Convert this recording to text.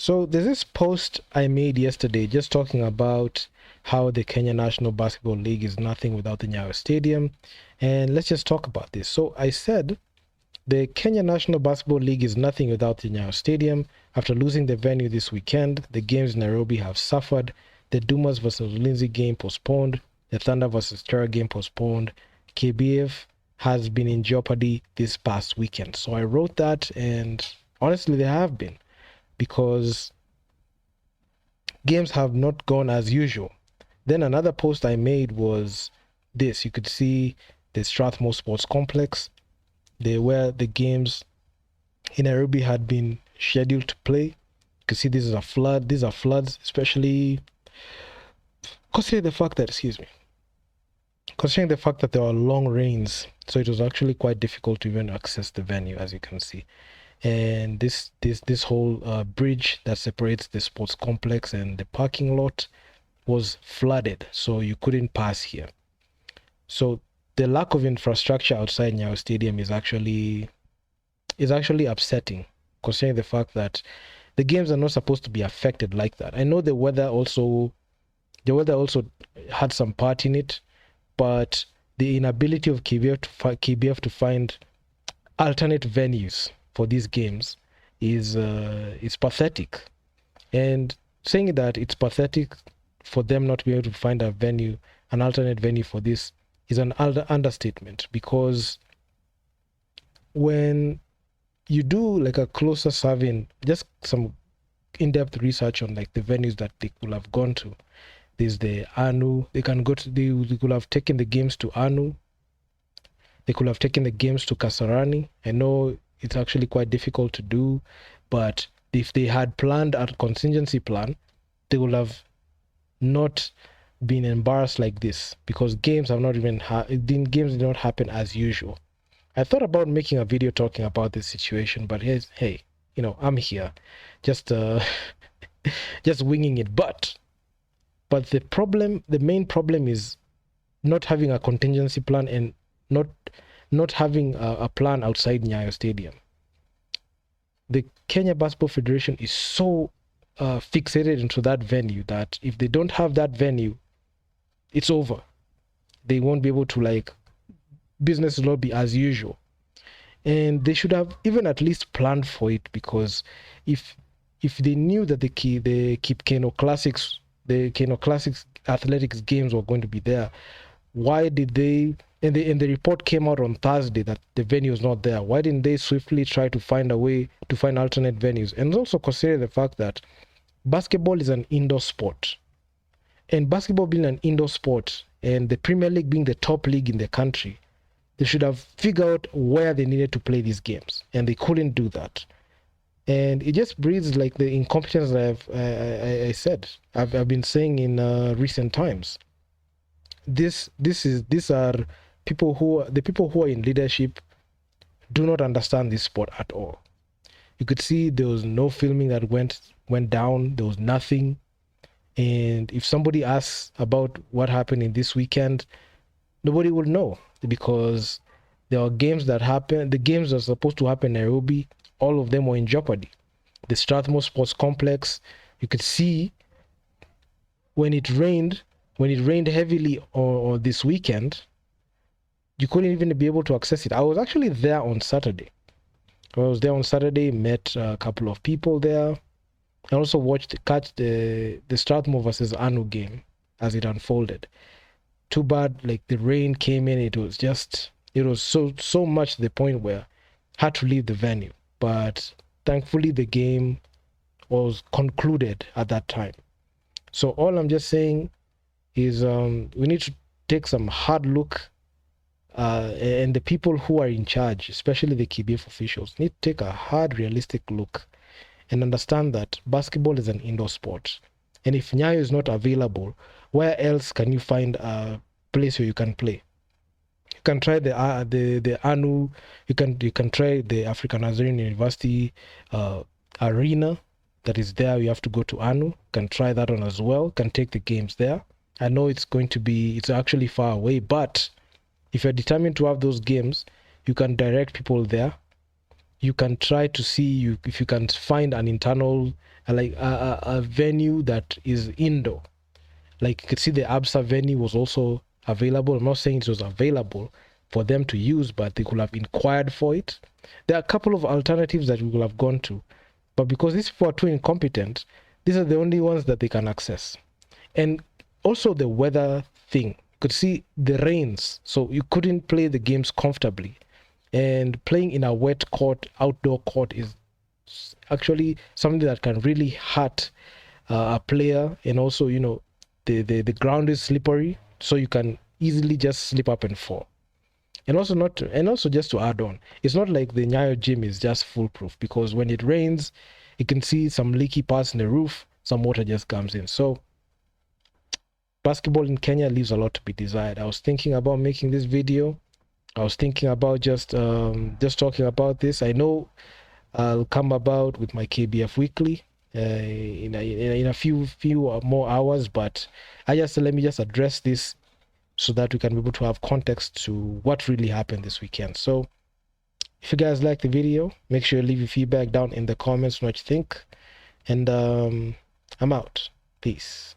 So there's this post I made yesterday just talking about how the Kenya National Basketball League is nothing without the Nyayo Stadium. And let's just talk about this. So I said the Kenya National Basketball League is nothing without the Nyayo Stadium. After losing the venue this weekend, the games in Nairobi have suffered. The Dumas versus Lindsay game postponed. The Thunder versus Terra game postponed. KBF has been in jeopardy this past weekend. So I wrote that, and honestly, they have been, because games have not gone as usual. Then another post I made was this. You could see the Strathmore Sports Complex, where the games in Nairobi had been scheduled to play. You can see this is a flood. These are floods, especially considering the fact that, there are long rains. So it was actually quite difficult to even access the venue, as you can see. And this whole bridge that separates the sports complex and the parking lot was flooded, so you couldn't pass here. So the lack of infrastructure outside Nyayo Stadium is actually upsetting, considering the fact that the games are not supposed to be affected like that. I know the weather also had some part in it, but the inability of KBF to find alternate venues for these games is pathetic. And saying that it's pathetic for them not to be able to find an alternate venue for this, is an understatement, because when you do like a closer survey, just some in-depth research on like the venues that they could have gone to, there's the ANU. They could have taken the games to ANU. They could have taken the games to Kasarani. I know it's actually quite difficult to do, but if they had planned a contingency plan, they would have not been embarrassed like this, because games did not happen as usual. I thought about making a video talking about this situation, but hey, I'm here, just just winging it. But the main problem is not having a contingency plan and not having a plan outside Nyayo Stadium. The Kenya Basketball Federation is so fixated into that venue that if they don't have that venue, it's over. They won't be able to, business will not be as usual. And they should have even at least planned for it, because if they knew that the Keno Classics athletics games were going to be there, why did they, and the report came out on Thursday that the venue is not there, why didn't they swiftly try to find a way to find alternate venues? And also consider the fact that basketball is an indoor sport. And basketball being an indoor sport, and the Premier League being the top league in the country, they should have figured out where they needed to play these games, and they couldn't do that. And it just breeds like the incompetence that I've been saying in recent times. These are people who are in leadership do not understand this sport at all. You could see there was no filming that went down. There was nothing. And if somebody asks about what happened in this weekend, nobody will know, because there are games that happened. The games that are supposed to happen in Nairobi, all of them were in jeopardy. The Strathmore Sports Complex, you could see when it rained heavily on this weekend, you couldn't even be able to access it. I was actually there on Saturday. Met a couple of people there. I also catch the Strathmore versus Anu game as it unfolded. Too bad, the rain came in. It was so much to the point where I had to leave the venue. But thankfully, the game was concluded at that time. So all I'm just saying is we need to take some hard look, and the people who are in charge, especially the KBF officials, need to take a hard, realistic look and understand that basketball is an indoor sport. And if Nyayo is not available, where else can you find a place where you can play? You can try the ANU, you can try the African Nazarene University arena that is there. You have to go to ANU. You can try that one as well. You can take the games there. I know it's actually far away, but if you're determined to have those games, you can direct people there. you can try to see if you can find an internal a venue that is indoor. Like you could see the ABSA venue was also available. I'm not saying it was available for them to use, but they could have inquired for it. There are a couple of alternatives that we could have gone to, but because these people are too incompetent, these are the only ones that they can access. And also the weather thing, you could see the rains, so you couldn't play the games comfortably. And playing in a wet court, outdoor court, is actually something that can really hurt a player. And also, the ground is slippery, so you can easily just slip up and fall. And also just to add on, it's not like the Nyayo gym is just foolproof, because when it rains, you can see some leaky parts in the roof, some water just comes in. So basketball in Kenya leaves a lot to be desired. I was thinking about making this video. I was thinking about just talking about this. I know I'll come about with my KBF weekly in a few more hours, but let me just address this so that we can be able to have context to what really happened this weekend. So if you guys like the video, make sure you leave your feedback down in the comments on what you think, and I'm out. Peace.